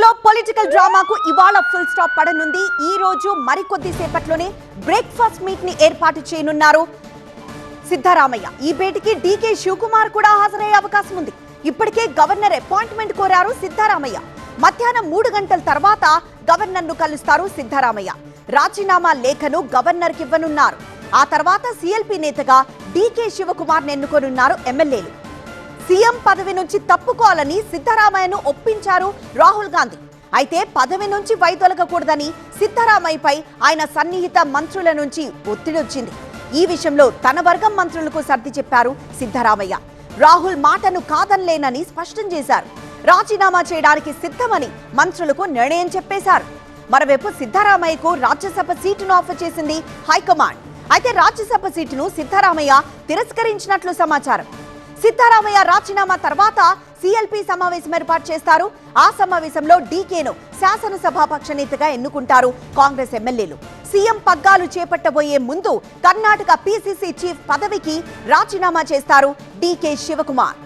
ఏపీలో పొలిటికల్ డ్రామాకు ఇవాళ full stop పడనుంది. ఈ రోజు మరికొద్ది సేపట్లోనే బ్రేక్ఫాస్ట్ మీట్ ని ఏర్పాటు చేయనున్నారు సిద్ధరామయ్య. ఈ భేటీకి డీకే శివకుమార్ కూడా హాజరయ్యే అవకాశం ఉంది. ఇప్పటికే గవర్నర్ అపాయింట్మెంట్ కోరారు సిద్ధరామయ్య. మధ్యాహ్నం 3 గంటల తర్వాత గవర్నర్ ను కలుస్తారు సిద్ధరామయ్య. రాజీనామా లేఖను గవర్నర్ కి ఇవ్వనున్నారు. ఆ తర్వాత సీఎల్పీ నేతగా డీకే శివకుమార్ ఎన్నుకోనున్నారు ఎమ్మెల్యేలు. సీఎం పదవి నుంచి తప్పుకోవాలని సిద్ధరామయ్యను ఒప్పించారు రాహుల్ గాంధీ. అయితే పదవి నుంచి వైదొలగకూడదని సిద్ధరామయ్యపై ఆయన సన్నిహిత మంత్రుల నుంచి ఒత్తిడి వచ్చింది. ఈ విషయంలో తన వర్గం మంత్రులకు సర్ది చెప్పారు సిద్ధరామయ్య. రాహుల్ మాటను కాదనలేనని స్పష్టం చేశారు. రాజీనామా చేయడానికి సిద్ధమని మంత్రులకు నిర్ణయం చెప్పేశారు. మరోవైపు సిద్ధరామయ్యకు రాజ్యసభ సీటును ఆఫర్ చేసింది హైకమాండ్. అయితే రాజ్యసభ సీటును సిద్ధరామయ్య తిరస్కరించినట్లు సమాచారం. సిద్ధరామయ్య రాజీనామా తర్వాత సీఎల్పీ సమావేశం ఏర్పాటు చేస్తారు. ఆ సమావేశంలో డీకేను శాసనసభాపక్ష నేతగా ఎన్నుకుంటారు కాంగ్రెస్ ఎమ్మెల్యేలు. సీఎం పగ్గాలు చేపట్టబోయే ముందు కర్ణాటక పీసీసీ చీఫ్ పదవికి రాజీనామా చేస్తారు డీకే శివకుమార్.